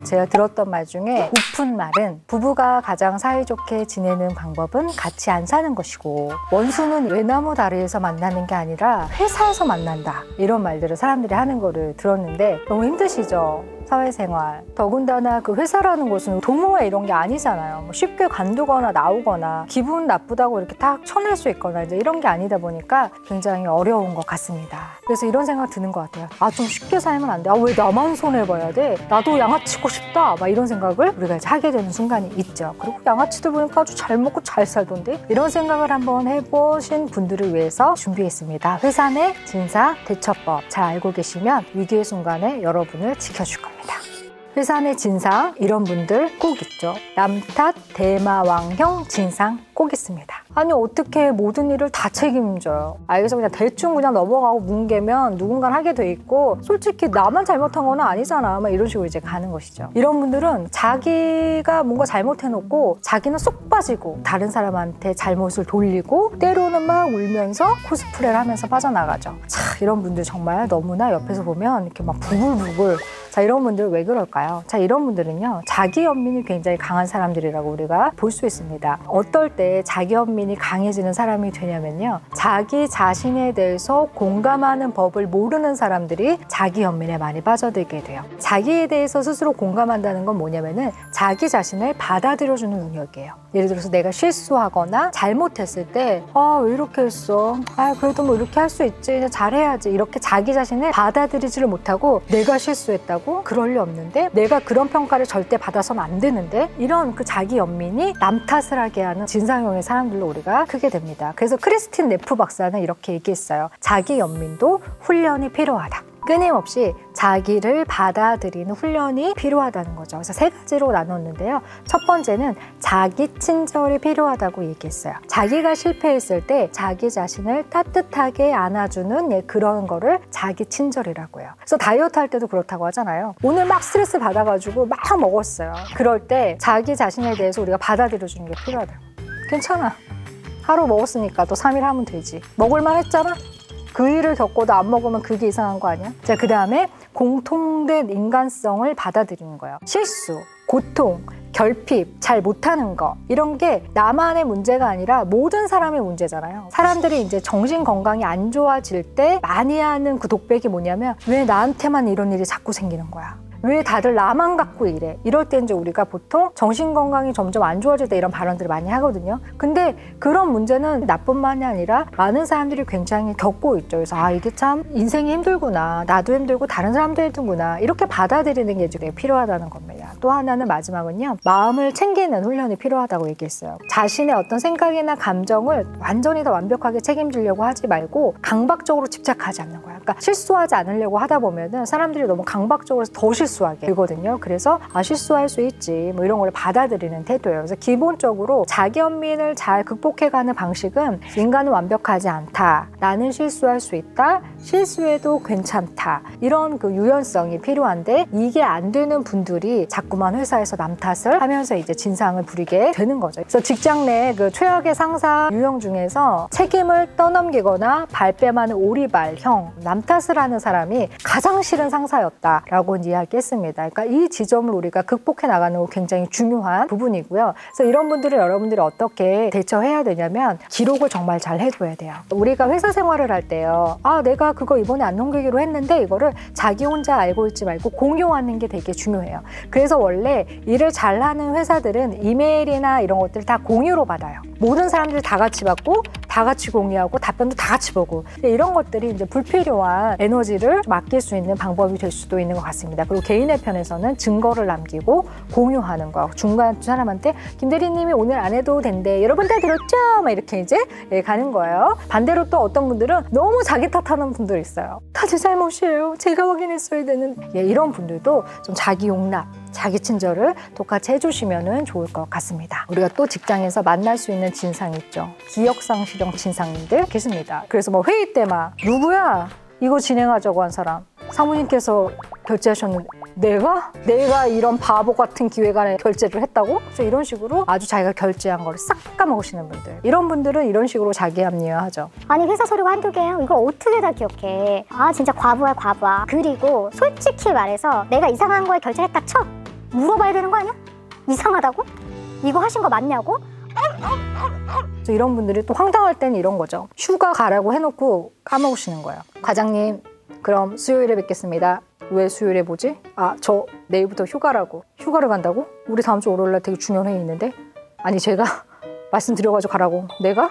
제가 들었던 말 중에 우픈 말은 부부가 가장 사이좋게 지내는 방법은 같이 안 사는 것이고 원수는 외나무 다리에서 만나는 게 아니라 회사에서 만난다, 이런 말들을 사람들이 하는 거를 들었는데 너무 힘드시죠? 사회생활. 더군다나 그 회사라는 곳은 동호회 이런 게 아니잖아요. 뭐 쉽게 관두거나 나오거나 기분 나쁘다고 이렇게 딱 쳐낼 수 있거나 이제 이런 게 아니다 보니까 굉장히 어려운 것 같습니다. 그래서 이런 생각 드는 것 같아요. 아, 좀 쉽게 살면 안 돼. 아, 왜 나만 손해봐야 돼? 나도 양아치고 싶다. 막 이런 생각을 우리가 이제 하게 되는 순간이 있죠. 그리고 양아치들 보니까 아주 잘 먹고 잘 살던데? 이런 생각을 한번 해보신 분들을 위해서 준비했습니다. 회사 내 진상 대처법. 잘 알고 계시면 위기의 순간에 여러분을 지켜줄 겁니다. 회사 내 진상, 이런 분들 꼭 있죠. 남 탓, 대마왕형 진상 꼭 있습니다. 아니, 어떻게 모든 일을 다 책임져요? 여기서 그냥 대충 그냥 넘어가고 뭉개면 누군가는 하게 돼 있고, 솔직히 나만 잘못한 건 아니잖아, 막 이런 식으로 이제 가는 것이죠. 이런 분들은 자기가 뭔가 잘못해놓고 자기는 쏙 빠지고 다른 사람한테 잘못을 돌리고 때로는 막 울면서 코스프레를 하면서 빠져나가죠. 자, 이런 분들 정말 너무나 옆에서 보면 이렇게 막 부글부글. 자, 이런 분들 왜 그럴까요? 자, 이런 분들은요, 자기 연민이 굉장히 강한 사람들이라고 우리가 볼 수 있습니다. 어떨 때 자기 연민이 강해지는 사람이 되냐면요, 자기 자신에 대해서 공감하는 법을 모르는 사람들이 자기 연민에 많이 빠져들게 돼요. 자기에 대해서 스스로 공감한다는 건 뭐냐면은 자기 자신을 받아들여주는 능력이에요. 예를 들어서 내가 실수하거나 잘못했을 때 왜 이렇게 했어? 그래도 뭐 이렇게 할 수 있지, 그냥 잘해야지, 이렇게 자기 자신을 받아들이지를 못하고 내가 실수했다고? 그럴 리 없는데, 내가 그런 평가를 절대 받아서는 안 되는데, 이런 그 자기 연민이 남 탓을 하게 하는 진상형의 사람들로 우리가 크게 됩니다. 그래서 크리스틴 네프 박사는 이렇게 얘기했어요. 자기 연민도 훈련이 필요하다. 끊임없이 자기를 받아들이는 훈련이 필요하다는 거죠. 그래서 3가지로 나눴는데요. 첫 번째는 자기 친절이 필요하다고 얘기했어요. 자기가 실패했을 때 자기 자신을 따뜻하게 안아주는 그런 거를 자기 친절이라고 해요. 그래서 다이어트 할 때도 그렇다고 하잖아요. 오늘 막 스트레스 받아가지고 막 먹었어요. 그럴 때 자기 자신에 대해서 우리가 받아들여주는 게 필요하다고. 괜찮아. 하루 먹었으니까 또 3일 하면 되지. 먹을만 했잖아? 그 일을 겪고도 안 먹으면 그게 이상한 거 아니야? 자, 그 다음에 공통된 인간성을 받아들이는 거예요. 실수, 고통, 결핍, 잘 못하는 거, 이런 게 나만의 문제가 아니라 모든 사람의 문제잖아요. 사람들이 이제 정신 건강이 안 좋아질 때 많이 하는 그 독백이 뭐냐면, 왜 나한테만 이런 일이 자꾸 생기는 거야? 왜 다들 나만 갖고 이래? 이럴 때 이제 우리가 보통 정신건강이 점점 안 좋아질 때 이런 발언들을 많이 하거든요. 근데 그런 문제는 나뿐만이 아니라 많은 사람들이 굉장히 겪고 있죠. 그래서 이게 참 인생이 힘들구나, 나도 힘들고 다른 사람도 힘들구나, 이렇게 받아들이는 게 되게 필요하다는 겁니다. 또 하나는 마지막은요, 마음을 챙기는 훈련이 필요하다고 얘기했어요. 자신의 어떤 생각이나 감정을 완전히 다 완벽하게 책임지려고 하지 말고 강박적으로 집착하지 않는 거야. 그러니까 실수하지 않으려고 하다 보면은 사람들이 너무 강박적으로 더 실수하게 되거든요. 그래서 실수할 수 있지, 뭐 이런 걸 받아들이는 태도예요. 그래서 기본적으로 자기 연민을 잘 극복해가는 방식은, 인간은 완벽하지 않다, 나는 실수할 수 있다, 실수해도 괜찮다, 이런 그 유연성이 필요한데, 이게 안 되는 분들이 자꾸만 회사에서 남 탓을 하면서 이제 진상을 부리게 되는 거죠. 그래서 직장 내 그 최악의 상사 유형 중에서 책임을 떠넘기거나 발뺌하는 오리발형, 남 탓을 하는 사람이 가장 싫은 상사였다라고 이야기했습니다. 그러니까 이 지점을 우리가 극복해 나가는 거 굉장히 중요한 부분이고요. 그래서 이런 분들은 여러분들이 어떻게 대처해야 되냐면, 기록을 정말 잘 해둬야 돼요. 우리가 회사 생활을 할 때요, 내가 그거 이번에 안 넘기기로 했는데, 이거를 자기 혼자 알고 있지 말고 공유하는 게 되게 중요해요. 그래서 원래 일을 잘하는 회사들은 이메일이나 이런 것들을 다 공유로 받아요. 모든 사람들이 다 같이 받고 다 같이 공유하고 답변도 다 같이 보고, 이런 것들이 이제 불필요한 에너지를 좀 아낄 수 있는 방법이 될 수도 있는 것 같습니다. 그리고 개인의 편에서는 증거를 남기고 공유하는 거, 중간 사람한테 김 대리님이 오늘 안 해도 된대, 여러분 다 들었죠? 막 이렇게 이제 가는 거예요. 반대로 또 어떤 분들은 너무 자기 탓하는 분들 있어요. 다 제 잘못이에요, 제가 확인했어야 되는, 이런 분들도 좀 자기 용납, 자기 친절을 똑같이 해주시면 좋을 것 같습니다. 우리가 또 직장에서 만날 수 있는 진상 있죠. 기억상실형 진상님들 계십니다. 그래서 뭐 회의 때 막, 누구야? 이거 진행하자고 한 사람. 사모님께서 결제하셨는데, 내가 이런 바보 같은 기획안에 결제를 했다고? 그래서 이런 식으로 아주 자기가 결제한 거를 싹 까먹으시는 분들, 이런 분들은 이런 식으로 자기 합리화하죠. 아니, 회사 서류가 한두 개예요? 이걸 어떻게 다 기억해? 진짜 과부야, 과부야. 그리고 솔직히 말해서 내가 이상한 거에 결제를 했다 쳐. 물어봐야 되는 거 아니야? 이상하다고? 이거 하신 거 맞냐고? 그래서 이런 분들이 또 황당할 때는 이런 거죠. 휴가 가라고 해놓고 까먹으시는 거예요. 과장님, 그럼 수요일에 뵙겠습니다. 왜 수요일에 보지? 아, 저 내일부터 휴가라고. 휴가를 간다고? 우리 다음 주 월요일날 되게 중요한 회의 있는데? 아니, 제가 말씀드려가지고 가라고. 내가?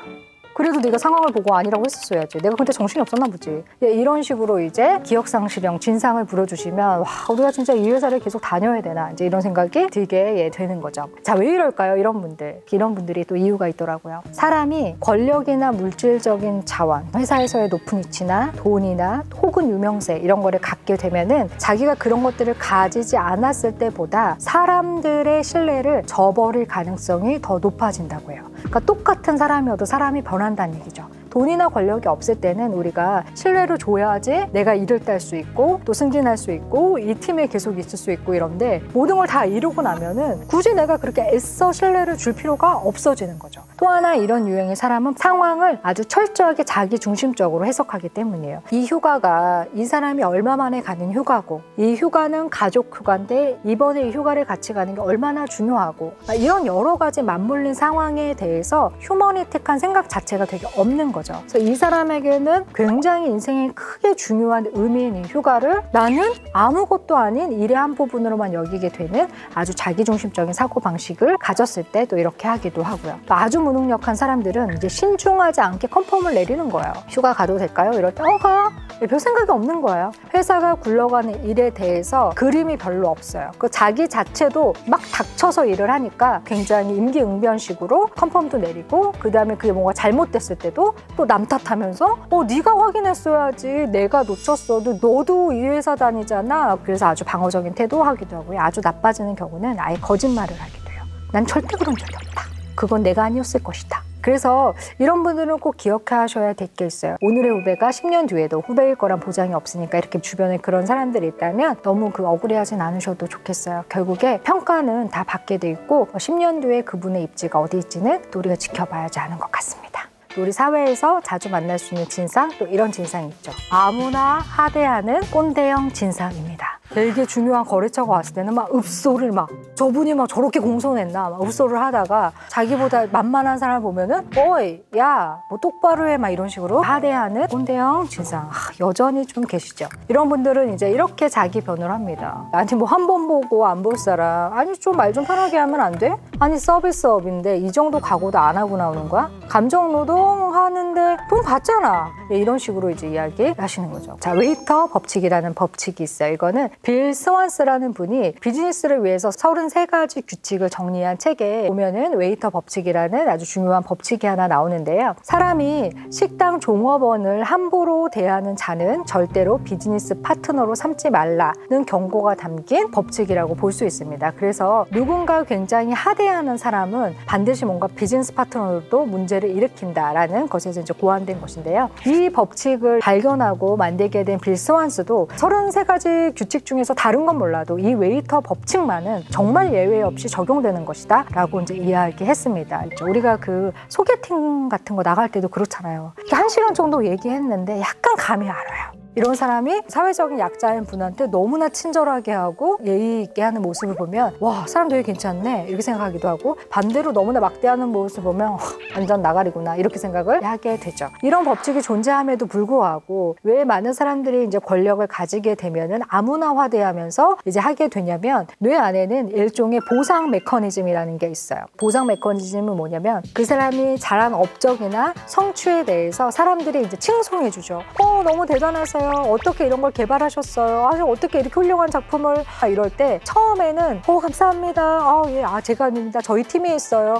그래도 네가 상황을 보고 아니라고 했었어야지. 내가 그때 정신이 없었나 보지. 이런 식으로 이제 기억상실형 진상을 부려주시면 와, 우리가 진짜 이 회사를 계속 다녀야 되나 이제 이런 생각이 들게 되는 거죠. 자, 왜 이럴까요? 이런 분들이 또 이유가 있더라고요. 사람이 권력이나 물질적인 자원, 회사에서의 높은 위치나 돈이나 혹은 유명세 이런 거를 갖게 되면은 자기가 그런 것들을 가지지 않았을 때보다 사람들의 신뢰를 저버릴 가능성이 더 높아진다고 해요. 그러니까 똑같은 사람이어도 사람이 변한다는 얘기죠. 돈이나 권력이 없을 때는 우리가 신뢰를 줘야지 내가 일을 딸 수 있고 또 승진할 수 있고 이 팀에 계속 있을 수 있고 이런데 모든 걸 다 이루고 나면은 굳이 내가 그렇게 애써 신뢰를 줄 필요가 없어지는 거죠. 또 하나 이런 유형의 사람은 상황을 아주 철저하게 자기 중심적으로 해석하기 때문이에요. 이 휴가가 이 사람이 얼마 만에 가는 휴가고 이 휴가는 가족 휴가인데 이번에 이 휴가를 같이 가는 게 얼마나 중요하고 이런 여러 가지 맞물린 상황에 대해서 휴머니틱한 생각 자체가 되게 없는 거죠. 그래서 이 사람에게는 굉장히 인생에 크게 중요한 의미인 이 휴가를 나는 아무것도 아닌 일의 한 부분으로만 여기게 되는 아주 자기중심적인 사고방식을 가졌을 때 또 이렇게 하기도 하고요. 또 아주 무능력한 사람들은 이제 신중하지 않게 컨펌을 내리는 거예요. 휴가 가도 될까요? 이럴 때 가. 별 생각이 없는 거예요. 회사가 굴러가는 일에 대해서 그림이 별로 없어요. 그 자기 자체도 막 닥쳐서 일을 하니까 굉장히 임기응변식으로 컨펌도 내리고 그 다음에 그게 뭔가 잘못됐을 때도 또 남 탓하면서 네가 확인했어야지 내가 놓쳤어도 너도 이 회사 다니잖아. 그래서 아주 방어적인 태도하기도 하고요. 아주 나빠지는 경우는 아예 거짓말을 하기도 해요. 난 절대 그런 적이 없다. 그건 내가 아니었을 것이다. 그래서 이런 분들은 꼭 기억하셔야 될 게 있어요. 오늘의 후배가 10년 뒤에도 후배일 거란 보장이 없으니까 이렇게 주변에 그런 사람들이 있다면 너무 억울해하진 않으셔도 좋겠어요. 결국에 평가는 다 받게 돼 있고 10년 뒤에 그분의 입지가 어디 있지는 또 우리가 지켜봐야지 하는 것 같습니다. 우리 사회에서 자주 만날 수 있는 진상, 또 이런 진상이 있죠. 아무나 하대하는 꼰대형 진상입니다. 되게 중요한 거래처가 왔을 때는 막 읍소를 저분이 저렇게 공손했나 읍소를 하다가 자기보다 만만한 사람을 보면은 어이 야 뭐 똑바로 해 이런 식으로 하대하는 꼰대형 진상 여전히 좀 계시죠. 이런 분들은 이제 이렇게 자기 변호를 합니다. 아니 뭐 한 번 보고 안 볼 사람 아니 좀 말 좀 편하게 하면 안 돼? 아니 서비스업인데 이 정도 각오도 안 하고 나오는 거야? 감정노동 하는데 돈 받잖아. 이런 식으로 이제 이야기 하시는 거죠. 자, 웨이터 법칙이라는 법칙이 있어요. 이거는 빌 스완스라는 분이 비즈니스를 위해서 33가지 규칙을 정리한 책에 보면은 웨이터 법칙이라는 아주 중요한 법칙이 하나 나오는데요. 사람이 식당 종업원을 함부로 대하는 자는 절대로 비즈니스 파트너로 삼지 말라는 경고가 담긴 법칙이라고 볼 수 있습니다. 그래서 누군가 굉장히 하대하는 사람은 반드시 뭔가 비즈니스 파트너로도 문제를 일으킨다라는 것에서 이제 고안된 것인데요. 이 법칙을 발견하고 만들게 된 빌 스완스도 33가지 규칙 중에서 다른 건 몰라도 이 웨이터 법칙만은 정말 예외 없이 적용되는 것이다 라고 이제 이야기했습니다. 우리가 그 소개팅 같은 거 나갈 때도 그렇잖아요. 1시간 정도 얘기했는데 약간 감이 알아요. 이런 사람이 사회적인 약자인 분한테 너무나 친절하게 하고 예의 있게 하는 모습을 보면 와 사람 되게 괜찮네 이렇게 생각하기도 하고 반대로 너무나 막대하는 모습을 보면 완전 나가리구나 이렇게 생각을 하게 되죠. 이런 법칙이 존재함에도 불구하고 왜 많은 사람들이 이제 권력을 가지게 되면은 아무나 화대하면서 이제 하게 되냐면 뇌 안에는 일종의 보상 메커니즘이라는 게 있어요. 보상 메커니즘은 뭐냐면 그 사람이 잘한 업적이나 성취에 대해서 사람들이 이제 칭송해주죠. 너무 대단하세요. 어떻게 이런 걸 개발하셨어요? 어떻게 이렇게 훌륭한 작품을 이럴 때 처음에는 감사합니다. 제가 아닙니다. 저희 팀이 있어요.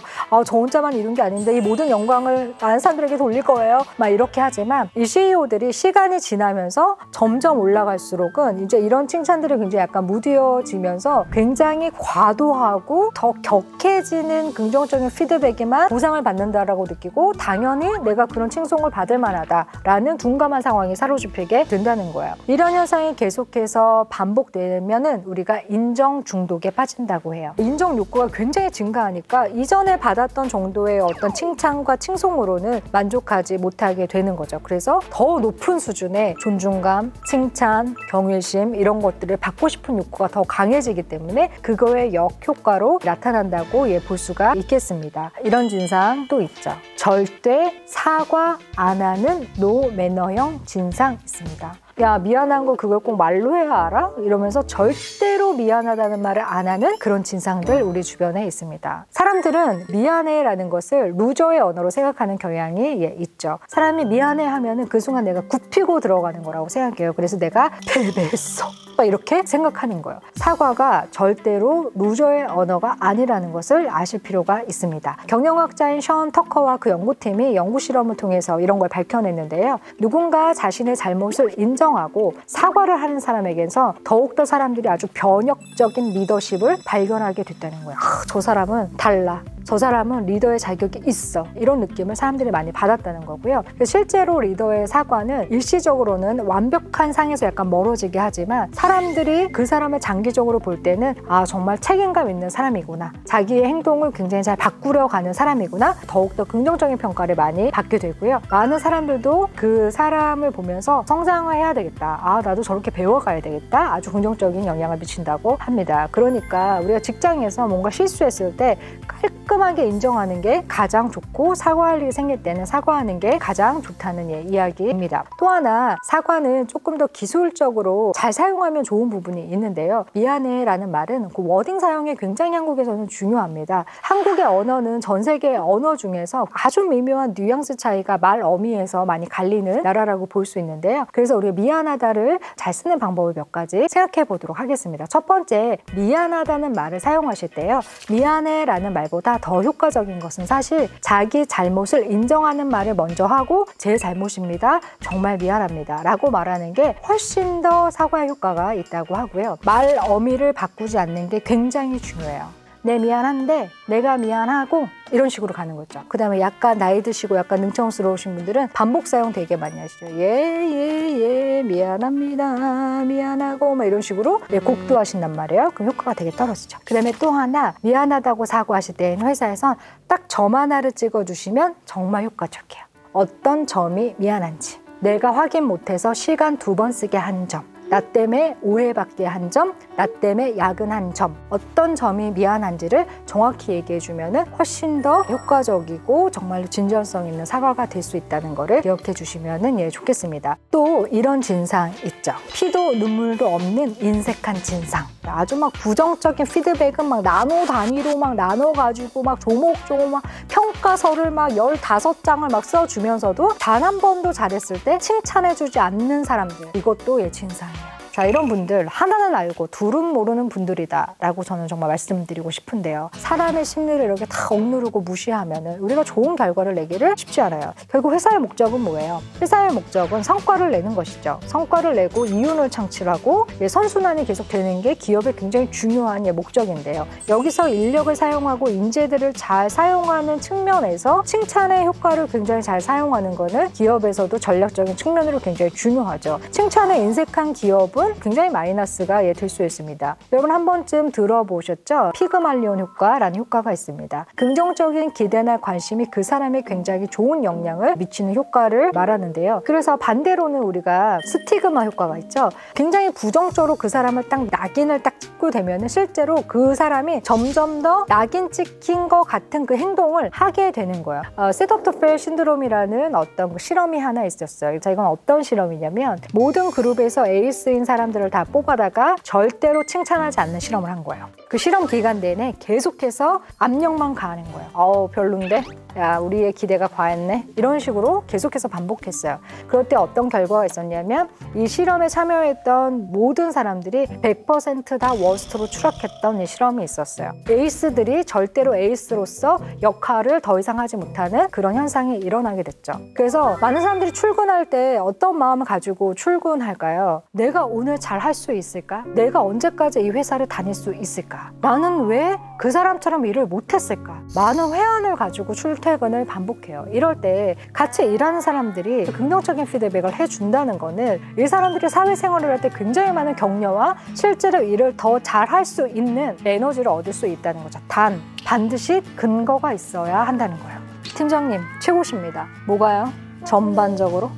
저 혼자만 이룬 게 아닌데 이 모든 영광을 많은 사람들에게 돌릴 거예요. 이렇게 하지만 이 CEO들이 시간이 지나면서 점점 올라갈수록은 이제 이런 칭찬들이 굉장히 약간 무뎌지면서 굉장히 과도하고 더 격해지는 긍정적인 피드백에만 보상을 받는다라고 느끼고 당연히 내가 그런 칭송을 받을 만하다라는 둔감한 상황이 사로잡히게 된다는 거예요. 이런 현상이 계속해서 반복되면은 우리가 인정 중독에 빠진다고 해요. 인정 욕구가 굉장히 증가하니까 이전에 받았던 정도의 어떤 칭찬과 칭송으로는 만족하지 못하게 되는 거죠. 그래서 더 높은 수준의 존중감, 칭찬, 경외심 이런 것들을 받고 싶은 욕구가 더 강해지기 때문에 그거의 역효과로 나타난다고 볼 수가 있겠습니다. 이런 진상 또 있죠. 절대 사과 안 하는 노 매너형 진상 있습니다. 야, 미안한 거 그걸 꼭 말로 해야 알아? 이러면서 절대로 미안하다는 말을 안 하는 그런 진상들 우리 주변에 있습니다. 사람들은 미안해라는 것을 루저의 언어로 생각하는 경향이 있죠. 사람이 미안해 하면은 그 순간 내가 굽히고 들어가는 거라고 생각해요. 그래서 내가 패배했어. 이렇게 생각하는 거예요. 사과가 절대로 루저의 언어가 아니라는 것을 아실 필요가 있습니다. 경영학자인 션 터커와 그 연구팀이 연구 실험을 통해서 이런 걸 밝혀냈는데요. 누군가 자신의 잘못을 인정하고 사과를 하는 사람에게서 더욱더 사람들이 아주 변혁적인 리더십을 발견하게 됐다는 거예요. 저 사람은 달라. 저 사람은 리더의 자격이 있어. 이런 느낌을 사람들이 많이 받았다는 거고요. 실제로 리더의 사과는 일시적으로는 완벽한 상에서 약간 멀어지게 하지만 사람들이 그 사람을 장기적으로 볼 때는 아, 정말 책임감 있는 사람이구나. 자기의 행동을 굉장히 잘 바꾸려 가는 사람이구나. 더욱더 긍정적인 평가를 많이 받게 되고요. 많은 사람들도 그 사람을 보면서 성장해야 되겠다. 아, 나도 저렇게 배워가야 되겠다. 아주 긍정적인 영향을 미친다고 합니다. 그러니까 우리가 직장에서 뭔가 실수했을 때 깔끔하게 인정하는 게 가장 좋고 사과할 일이 생길 때는 사과하는 게 가장 좋다는 이야기입니다. 또 하나 사과는 조금 더 기술적으로 잘 사용하면 좋은 부분이 있는데요. 미안해 라는 말은 그 워딩 사용이 굉장히 한국에서는 중요합니다. 한국의 언어는 전 세계 언어 중에서 아주 미묘한 뉘앙스 차이가 말 어미에서 많이 갈리는 나라라고 볼 수 있는데요. 그래서 우리가 미안하다를 잘 쓰는 방법을 몇 가지 생각해 보도록 하겠습니다. 첫 번째, 미안하다는 말을 사용하실 때요. 미안해 라는 말보다 더 효과적인 것은 사실 자기 잘못을 인정하는 말을 먼저 하고 제 잘못입니다. 정말 미안합니다. 라고 말하는 게 훨씬 더 사과의 효과가 있다고 하고요. 말 어미를 바꾸지 않는 게 굉장히 중요해요. 네, 미안한데 내가 미안하고 이런 식으로 가는 거죠. 그 다음에 약간 나이 드시고 약간 능청스러우신 분들은 반복 사용 되게 많이 하시죠. 예, 미안합니다. 미안하고 막 이런 식으로 곡도 하신단 말이에요. 그럼 효과가 되게 떨어지죠. 그 다음에 또 하나 미안하다고 사과하실 때는 회사에선 딱 점 하나를 찍어주시면 정말 효과적이에요. 어떤 점이 미안한지, 내가 확인 못해서 시간 2번 쓰게 한 점, 나 때문에 오해받게 한 점, 나 때문에 야근한 점, 어떤 점이 미안한지를 정확히 얘기해주면 훨씬 더 효과적이고 정말로 진정성 있는 사과가 될 수 있다는 거를 기억해 주시면 좋겠습니다. 또 이런 진상 있죠. 피도 눈물도 없는 인색한 진상. 아주 막 부정적인 피드백은 막 나노 단위로 막 나눠가지고 막 조목조목 막 평가서를 막 15장을 막 써주면서도 단 한 번도 잘했을 때 칭찬해주지 않는 사람들. 이것도 진상이에요. 자, 이런 분들 하나는 알고 둘은 모르는 분들이다 라고 저는 정말 말씀드리고 싶은데요. 사람의 심리를 이렇게 다 억누르고 무시하면 우리가 좋은 결과를 내기를 쉽지 않아요. 결국 회사의 목적은 뭐예요? 회사의 목적은 성과를 내는 것이죠. 성과를 내고 이윤을 창출하고 선순환이 계속되는 게 기업의 굉장히 중요한 목적인데요. 여기서 인력을 사용하고 인재들을 잘 사용하는 측면에서 칭찬의 효과를 굉장히 잘 사용하는 거는 기업에서도 전략적인 측면으로 굉장히 중요하죠. 칭찬에 인색한 기업은 굉장히 마이너스가 될 수 있습니다. 여러분 한 번쯤 들어보셨죠? 피그말리온 효과라는 효과가 있습니다. 긍정적인 기대나 관심이 그 사람에 굉장히 좋은 영향을 미치는 효과를 말하는데요. 그래서 반대로는 우리가 스티그마 효과가 있죠. 굉장히 부정적으로 그 사람을 딱 낙인을 딱 찍고 되면 실제로 그 사람이 점점 더 낙인 찍힌 것 같은 그 행동을 하게 되는 거예요. 셋업 투 페일 신드롬이라는 어떤 실험이 하나 있었어요. 자, 이건 어떤 실험이냐면 모든 그룹에서 에이스인 사람들을 다 뽑아다가 절대로 칭찬하지 않는 실험을 한 거예요. 그 실험 기간 내내 계속해서 압력만 가하는 거예요. 별론데? 야, 우리의 기대가 과했네? 이런 식으로 계속해서 반복했어요. 그럴 때 어떤 결과가 있었냐면 이 실험에 참여했던 모든 사람들이 100% 다 워스트로 추락했던 이 실험이 있었어요. 에이스들이 절대로 에이스로서 역할을 더 이상 하지 못하는 그런 현상이 일어나게 됐죠. 그래서 많은 사람들이 출근할 때 어떤 마음을 가지고 출근할까요? 내가 오늘 잘 할 수 있을까? 내가 언제까지 이 회사를 다닐 수 있을까? 나는 왜 그 사람처럼 일을 못했을까? 많은 회한을 가지고 출근 출퇴근을 반복해요. 이럴 때 같이 일하는 사람들이 긍정적인 피드백을 해준다는 거는 이 사람들이 사회생활을 할 때 굉장히 많은 격려와 실제로 일을 더 잘할 수 있는 에너지를 얻을 수 있다는 거죠. 단, 반드시 근거가 있어야 한다는 거예요. 팀장님, 최고십니다. 뭐가요? 전반적으로?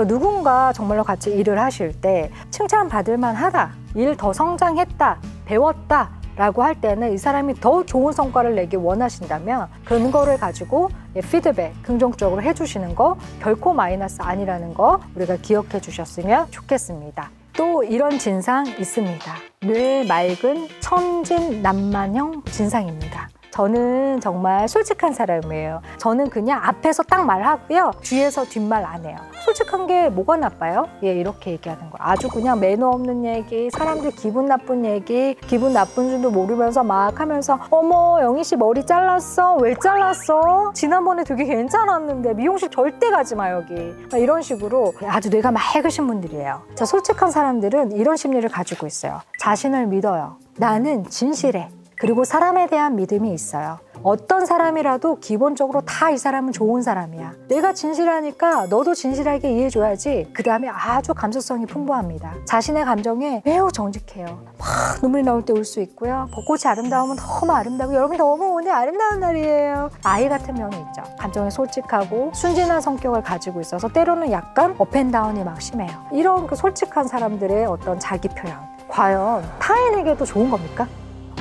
누군가 정말로 같이 일을 하실 때 칭찬받을 만하다, 일 더 성장했다, 배웠다 라고 할 때는 이 사람이 더 좋은 성과를 내기 원하신다면 근거를 가지고 피드백 긍정적으로 해주시는 거 결코 마이너스 아니라는 거 우리가 기억해 주셨으면 좋겠습니다. 또 이런 진상 있습니다. 뇌 맑은 천진난만형 진상입니다. 저는 정말 솔직한 사람이에요. 저는 그냥 앞에서 딱 말하고요. 뒤에서 뒷말 안 해요. 솔직한 게 뭐가 나빠요? 예, 이렇게 얘기하는 거. 아주 그냥 매너 없는 얘기, 사람들 기분 나쁜 얘기, 기분 나쁜 줄도 모르면서 막 하면서 어머, 영희 씨 머리 잘랐어? 왜 잘랐어? 지난번에 되게 괜찮았는데 미용실 절대 가지 마, 여기. 이런 식으로 아주 뇌가 맑으신 분들이에요. 자, 솔직한 사람들은 이런 심리를 가지고 있어요. 자신을 믿어요. 나는 진실해. 그리고 사람에 대한 믿음이 있어요. 어떤 사람이라도 기본적으로 다 이 사람은 좋은 사람이야. 내가 진실하니까 너도 진실하게 이해해줘야지. 그 다음에 아주 감수성이 풍부합니다. 자신의 감정에 매우 정직해요. 막 눈물이 나올 때 울 수 있고요. 벚꽃이 아름다우면 너무 아름다우고 여러분 너무 오늘 아름다운 날이에요. 아이 같은 면이 있죠. 감정에 솔직하고 순진한 성격을 가지고 있어서 때로는 약간 업앤다운이 막 심해요. 이런 그 솔직한 사람들의 어떤 자기 표현. 과연 타인에게도 좋은 겁니까?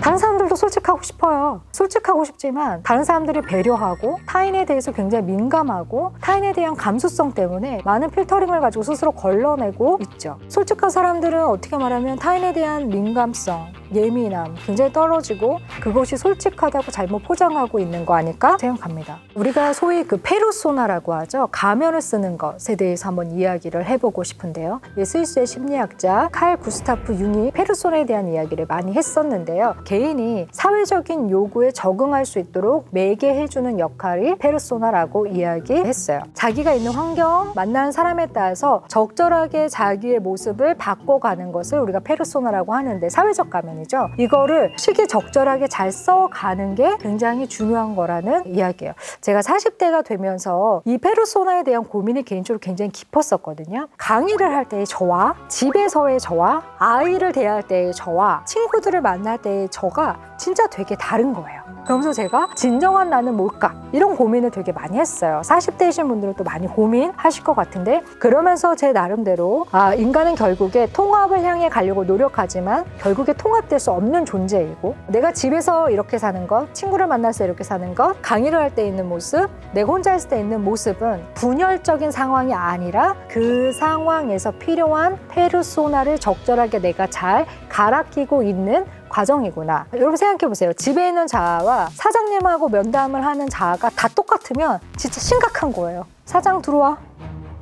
다른 사람들도 솔직하고 싶어요. 솔직하고 싶지만 다른 사람들을 배려하고 타인에 대해서 굉장히 민감하고 타인에 대한 감수성 때문에 많은 필터링을 가지고 스스로 걸러내고 있죠. 솔직한 사람들은 어떻게 말하면 타인에 대한 민감성, 예민함 굉장히 떨어지고 그것이 솔직하다고 잘못 포장하고 있는 거 아닐까 생각합니다. 우리가 소위 그 페르소나라고 하죠. 가면을 쓰는 것에 대해서 한번 이야기를 해보고 싶은데요. 스위스의 심리학자 칼 구스타프 융이 페르소나에 대한 이야기를 많이 했었는데요. 개인이 사회적인 요구에 적응할 수 있도록 매개해주는 역할이 페르소나라고 이야기했어요. 자기가 있는 환경, 만나는 사람에 따라서 적절하게 자기의 모습을 바꿔가는 것을 우리가 페르소나라고 하는데 사회적 가면이죠. 이거를 시기적절하게 잘 써가는 게 굉장히 중요한 거라는 이야기예요. 제가 40대가 되면서 이 페르소나에 대한 고민이 개인적으로 굉장히 깊었었거든요. 강의를 할 때의 저와 집에서의 저와 아이를 대할 때의 저와 친구들을 만날 때의 저가 진짜 되게 다른 거예요. 그러면서 제가 진정한 나는 뭘까? 이런 고민을 되게 많이 했어요. 40대이신 분들은 또 많이 고민하실 것 같은데 그러면서 제 나름대로 인간은 결국에 통합을 향해 가려고 노력하지만 결국에 통합될 수 없는 존재이고 내가 집에서 이렇게 사는 것, 친구를 만나서 이렇게 사는 것, 강의를 할 때 있는 모습, 내가 혼자 있을 때 있는 모습은 분열적인 상황이 아니라 그 상황에서 필요한 페르소나를 적절하게 내가 잘 갈아 끼고 있는 과정이구나. 여러분 생각해보세요. 집에 있는 자아와 사장님하고 면담을 하는 자아가 다 똑같으면 진짜 심각한 거예요. 사장 들어와.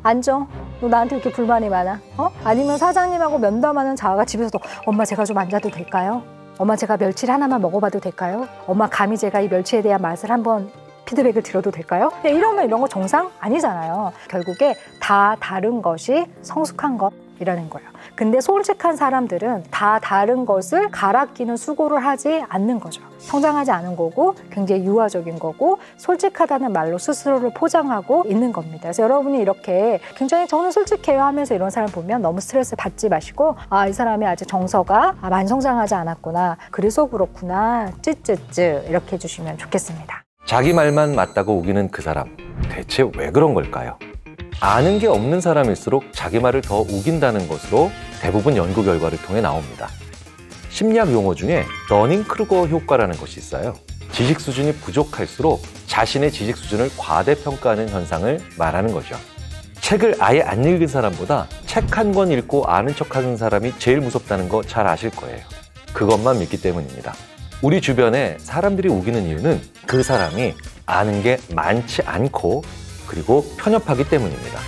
앉아. 너 나한테 이렇게 불만이 많아? 아니면 사장님하고 면담하는 자아가 집에서도 엄마 제가 좀 앉아도 될까요? 엄마 제가 멸치를 하나만 먹어봐도 될까요? 엄마 감히 제가 이 멸치에 대한 맛을 한번 피드백을 드려도 될까요? 이러면 이런 거 정상 아니잖아요. 결국에 다 다른 것이 성숙한 것이라는 거예요. 근데 솔직한 사람들은 다 다른 것을 갈아 끼는 수고를 하지 않는 거죠. 성장하지 않은 거고 굉장히 유아적인 거고 솔직하다는 말로 스스로를 포장하고 있는 겁니다. 그래서 여러분이 이렇게 굉장히 저는 솔직해요 하면서 이런 사람 보면 너무 스트레스 받지 마시고 이 사람이 아직 정서가 많이 성장하지 않았구나. 그래서 그렇구나. 쯔쯔쯔 이렇게 해주시면 좋겠습니다. 자기 말만 맞다고 우기는 그 사람, 대체 왜 그런 걸까요? 아는 게 없는 사람일수록 자기 말을 더 우긴다는 것으로 대부분 연구 결과를 통해 나옵니다. 심리학 용어 중에 러닝크루거 효과라는 것이 있어요. 지식 수준이 부족할수록 자신의 지식 수준을 과대평가하는 현상을 말하는 거죠. 책을 아예 안 읽은 사람보다 책 한 권 읽고 아는 척하는 사람이 제일 무섭다는 거 잘 아실 거예요. 그것만 믿기 때문입니다. 우리 주변에 사람들이 우기는 이유는 그 사람이 아는 게 많지 않고 그리고 편협하기 때문입니다.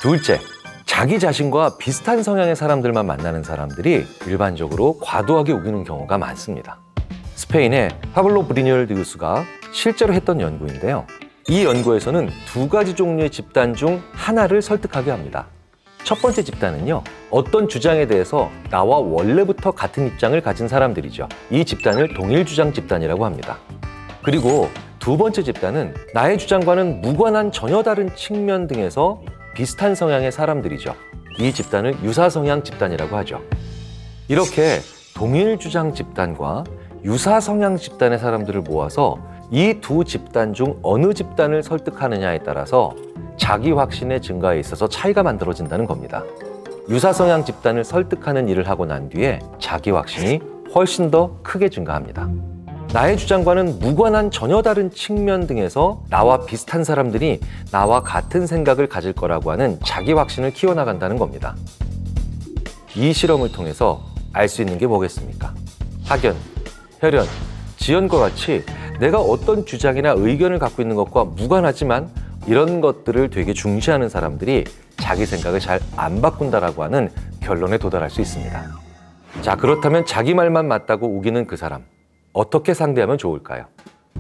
둘째, 자기 자신과 비슷한 성향의 사람들만 만나는 사람들이 일반적으로 과도하게 우기는 경우가 많습니다. 스페인의 파블로 브리뉴얼 디우스가 실제로 했던 연구인데요. 이 연구에서는 두 가지 종류의 집단 중 하나를 설득하게 합니다. 첫 번째 집단은요, 어떤 주장에 대해서 나와 원래부터 같은 입장을 가진 사람들이죠. 이 집단을 동일 주장 집단이라고 합니다. 그리고 두 두 번째 집단은 나의 주장과는 무관한 전혀 다른 측면 등에서 비슷한 성향의 사람들이죠. 이 집단을 유사성향 집단이라고 하죠. 이렇게 동일 주장 집단과 유사성향 집단의 사람들을 모아서 이 두 집단 중 어느 집단을 설득하느냐에 따라서 자기 확신의 증가에 있어서 차이가 만들어진다는 겁니다. 유사성향 집단을 설득하는 일을 하고 난 뒤에 자기 확신이 훨씬 더 크게 증가합니다. 나의 주장과는 무관한 전혀 다른 측면 등에서 나와 비슷한 사람들이 나와 같은 생각을 가질 거라고 하는 자기 확신을 키워나간다는 겁니다. 이 실험을 통해서 알 수 있는 게 뭐겠습니까? 학연, 혈연, 지연과 같이 내가 어떤 주장이나 의견을 갖고 있는 것과 무관하지만 이런 것들을 되게 중시하는 사람들이 자기 생각을 잘 안 바꾼다라고 하는 결론에 도달할 수 있습니다. 자, 그렇다면 자기 말만 맞다고 우기는 그 사람, 어떻게 상대하면 좋을까요?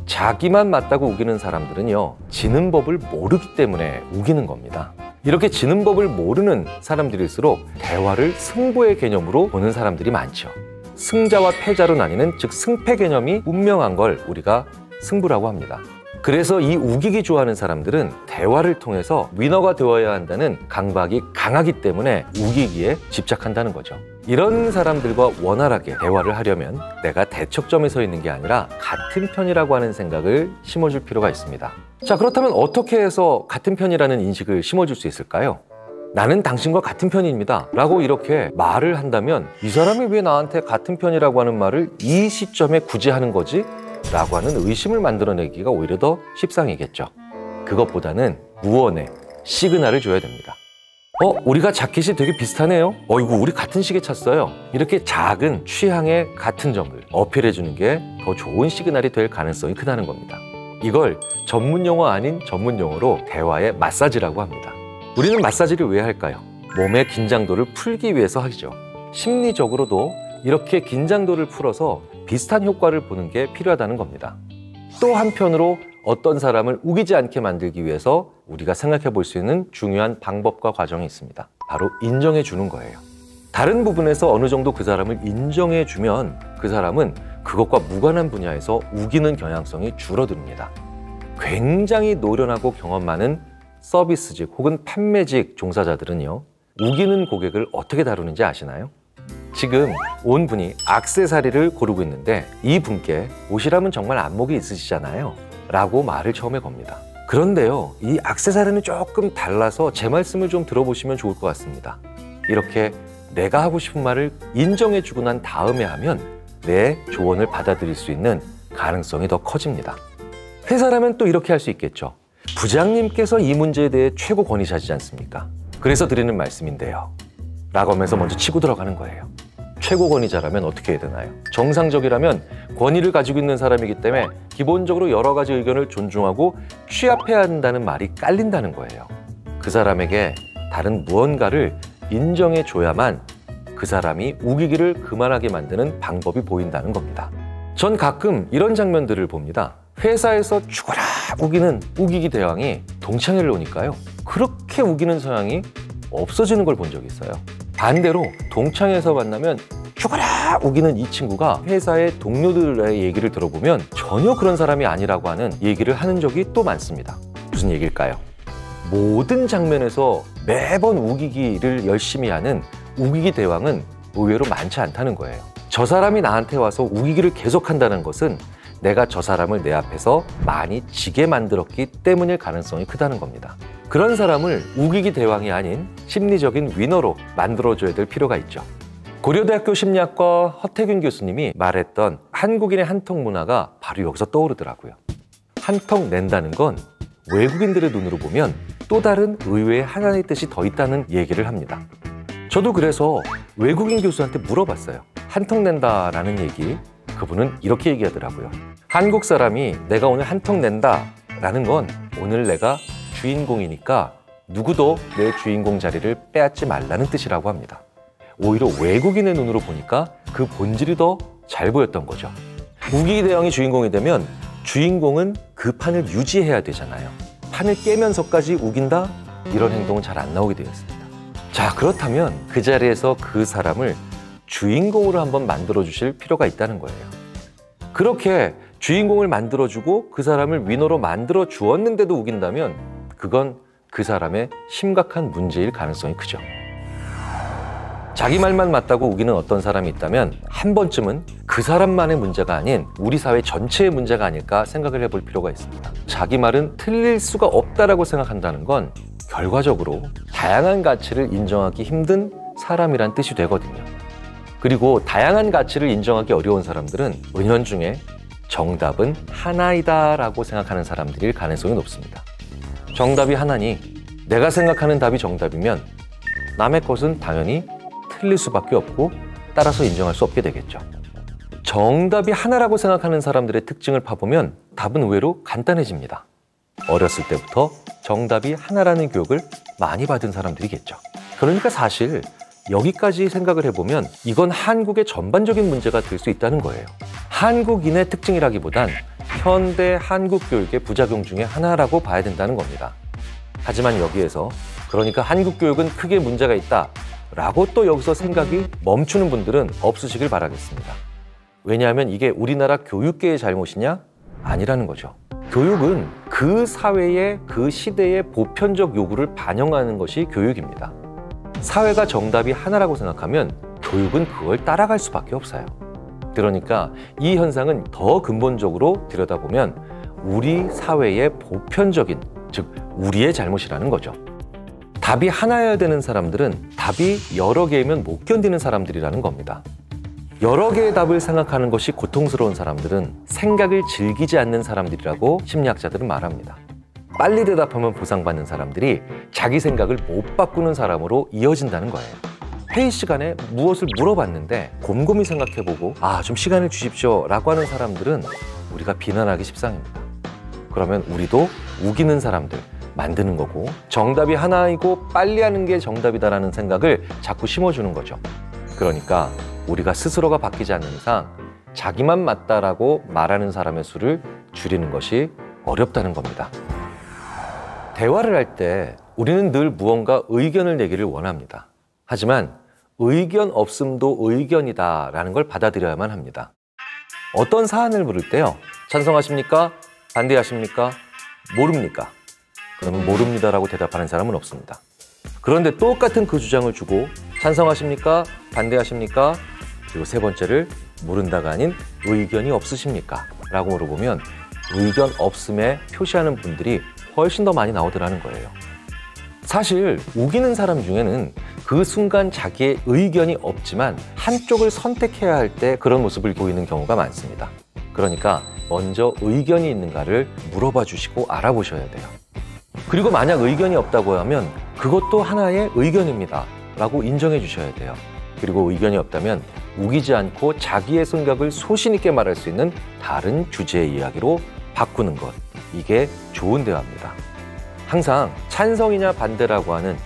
자기만 맞다고 우기는 사람들은요, 지는 법을 모르기 때문에 우기는 겁니다. 이렇게 지는 법을 모르는 사람들일수록 대화를 승부의 개념으로 보는 사람들이 많죠. 승자와 패자로 나뉘는, 즉 승패 개념이 분명한 걸 우리가 승부라고 합니다. 그래서 이 우기기 좋아하는 사람들은 대화를 통해서 위너가 되어야 한다는 강박이 강하기 때문에 우기기에 집착한다는 거죠. 이런 사람들과 원활하게 대화를 하려면 내가 대척점에 서 있는 게 아니라 같은 편이라고 하는 생각을 심어줄 필요가 있습니다. 자, 그렇다면 어떻게 해서 같은 편이라는 인식을 심어줄 수 있을까요? 나는 당신과 같은 편입니다 라고 이렇게 말을 한다면 이 사람이 왜 나한테 같은 편이라고 하는 말을 이 시점에 굳이 하는 거지? 라고 하는 의심을 만들어내기가 오히려 더 십상이겠죠. 그것보다는 무언의 시그널을 줘야 됩니다. 우리가 자켓이 되게 비슷하네요. 이거 우리 같은 시계 찼어요. 이렇게 작은 취향의 같은 점을 어필해 주는 게 더 좋은 시그널이 될 가능성이 크다는 겁니다. 이걸 전문 용어 아닌 전문 용어로 대화의 마사지라고 합니다. 우리는 마사지를 왜 할까요? 몸의 긴장도를 풀기 위해서 하죠. 심리적으로도 이렇게 긴장도를 풀어서 비슷한 효과를 보는 게 필요하다는 겁니다. 또 한편으로 어떤 사람을 우기지 않게 만들기 위해서 우리가 생각해 볼 수 있는 중요한 방법과 과정이 있습니다. 바로 인정해 주는 거예요. 다른 부분에서 어느 정도 그 사람을 인정해 주면 그 사람은 그것과 무관한 분야에서 우기는 경향성이 줄어듭니다. 굉장히 노련하고 경험 많은 서비스직 혹은 판매직 종사자들은요, 우기는 고객을 어떻게 다루는지 아시나요? 지금 온 분이 액세서리를 고르고 있는데 이 분께 옷이라면 정말 안목이 있으시잖아요 라고 말을 처음에 겁니다. 그런데요, 이 액세서리는 조금 달라서 제 말씀을 좀 들어보시면 좋을 것 같습니다. 이렇게 내가 하고 싶은 말을 인정해주고 난 다음에 하면 내 조언을 받아들일 수 있는 가능성이 더 커집니다. 회사라면 또 이렇게 할 수 있겠죠. 부장님께서 이 문제에 대해 최고 권위자시지 않습니까? 그래서 드리는 말씀인데요 라고 하면서 먼저 치고 들어가는 거예요. 최고 권위자라면 어떻게 해야 되나요? 정상적이라면 권위를 가지고 있는 사람이기 때문에 기본적으로 여러 가지 의견을 존중하고 취합해야 한다는 말이 깔린다는 거예요. 그 사람에게 다른 무언가를 인정해 줘야만 그 사람이 우기기를 그만하게 만드는 방법이 보인다는 겁니다. 전 가끔 이런 장면들을 봅니다. 회사에서 죽어라 우기는 우기기 대왕이 동창회를 오니까요, 그렇게 우기는 성향이 없어지는 걸 본 적이 있어요. 반대로 동창회에서 만나면 죽어라 우기는 이 친구가 회사의 동료들의 얘기를 들어보면 전혀 그런 사람이 아니라고 하는 얘기를 하는 적이 또 많습니다. 무슨 얘기일까요? 모든 장면에서 매번 우기기를 열심히 하는 우기기 대왕은 의외로 많지 않다는 거예요. 저 사람이 나한테 와서 우기기를 계속한다는 것은 내가 저 사람을 내 앞에서 많이 지게 만들었기 때문일 가능성이 크다는 겁니다. 그런 사람을 우기기 대왕이 아닌 심리적인 위너로 만들어줘야 될 필요가 있죠. 고려대학교 심리학과 허태균 교수님이 말했던 한국인의 한턱 문화가 바로 여기서 떠오르더라고요. 한턱 낸다는 건 외국인들의 눈으로 보면 또 다른 의외의 하나의 뜻이 더 있다는 얘기를 합니다. 저도 그래서 외국인 교수한테 물어봤어요. 한턱 낸다라는 얘기, 그분은 이렇게 얘기하더라고요. 한국 사람이 내가 오늘 한턱 낸다 라는 건 오늘 내가 주인공이니까 누구도 내 주인공 자리를 빼앗지 말라는 뜻이라고 합니다. 오히려 외국인의 눈으로 보니까 그 본질이 더 잘 보였던 거죠. 우기기 대왕이 주인공이 되면 주인공은 그 판을 유지해야 되잖아요. 판을 깨면서까지 우긴다? 이런 행동은 잘 안 나오게 되었습니다. 자, 그렇다면 그 자리에서 그 사람을 주인공으로 한번 만들어 주실 필요가 있다는 거예요. 그렇게 주인공을 만들어주고 그 사람을 위너로 만들어 주었는데도 우긴다면 그건 그 사람의 심각한 문제일 가능성이 크죠. 자기 말만 맞다고 우기는 어떤 사람이 있다면 한 번쯤은 그 사람만의 문제가 아닌 우리 사회 전체의 문제가 아닐까 생각을 해볼 필요가 있습니다. 자기 말은 틀릴 수가 없다라고 생각한다는 건 결과적으로 다양한 가치를 인정하기 힘든 사람이란 뜻이 되거든요. 그리고 다양한 가치를 인정하기 어려운 사람들은 은연중에 정답은 하나이다 라고 생각하는 사람들일 가능성이 높습니다. 정답이 하나니 내가 생각하는 답이 정답이면 남의 것은 당연히 틀릴 수밖에 없고 따라서 인정할 수 없게 되겠죠. 정답이 하나라고 생각하는 사람들의 특징을 파보면 답은 의외로 간단해집니다. 어렸을 때부터 정답이 하나라는 교육을 많이 받은 사람들이겠죠. 그러니까 사실 여기까지 생각을 해보면 이건 한국의 전반적인 문제가 될 수 있다는 거예요. 한국인의 특징이라기보단 현대 한국 교육의 부작용 중에 하나라고 봐야 된다는 겁니다. 하지만 여기에서 그러니까 한국 교육은 크게 문제가 있다 라고 또 여기서 생각이 멈추는 분들은 없으시길 바라겠습니다. 왜냐하면 이게 우리나라 교육계의 잘못이냐? 아니라는 거죠. 교육은 그 사회의 그 시대의 보편적 요구를 반영하는 것이 교육입니다. 사회가 정답이 하나라고 생각하면 교육은 그걸 따라갈 수밖에 없어요. 그러니까 이 현상은 더 근본적으로 들여다보면 우리 사회의 보편적인, 즉 우리의 잘못이라는 거죠. 답이 하나여야 되는 사람들은 답이 여러 개이면 못 견디는 사람들이라는 겁니다. 여러 개의 답을 생각하는 것이 고통스러운 사람들은 생각을 즐기지 않는 사람들이라고 심리학자들은 말합니다. 빨리 대답하면 보상받는 사람들이 자기 생각을 못 바꾸는 사람으로 이어진다는 거예요. 회의 시간에 무엇을 물어봤는데 곰곰이 생각해보고 좀 시간을 주십시오 라고 하는 사람들은 우리가 비난하기 십상입니다. 그러면 우리도 우기는 사람들 만드는 거고 정답이 하나이고 빨리 하는 게 정답이다라는 생각을 자꾸 심어주는 거죠. 그러니까 우리가 스스로가 바뀌지 않는 이상 자기만 맞다라고 말하는 사람의 수를 줄이는 것이 어렵다는 겁니다. 대화를 할 때 우리는 늘 무언가 의견을 내기를 원합니다. 하지만 의견 없음도 의견이다라는 걸 받아들여야만 합니다. 어떤 사안을 물을 때요. 찬성하십니까? 반대하십니까? 모릅니까? 그러면 모릅니다라고 대답하는 사람은 없습니다. 그런데 똑같은 그 주장을 주고 찬성하십니까? 반대하십니까? 그리고 세 번째를 모른다가 아닌 의견이 없으십니까? 라고 물어보면 의견 없음에 표시하는 분들이 훨씬 더 많이 나오더라는 거예요. 사실 우기는 사람 중에는 그 순간 자기의 의견이 없지만 한쪽을 선택해야 할 때 그런 모습을 보이는 경우가 많습니다. 그러니까 먼저 의견이 있는가를 물어봐 주시고 알아보셔야 돼요. 그리고 만약 의견이 없다고 하면 그것도 하나의 의견입니다 라고 인정해 주셔야 돼요. 그리고 의견이 없다면 우기지 않고 자기의 생각을 소신 있게 말할 수 있는 다른 주제의 이야기로 바꾸는 것, 이게 좋은 대화입니다. 항상 찬성이냐 반대라고 하는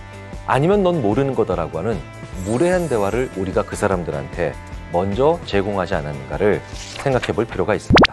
아니면 넌 모르는 거다라고 하는 무례한 대화를 우리가 그 사람들한테 먼저 제공하지 않았는가를 생각해 볼 필요가 있습니다.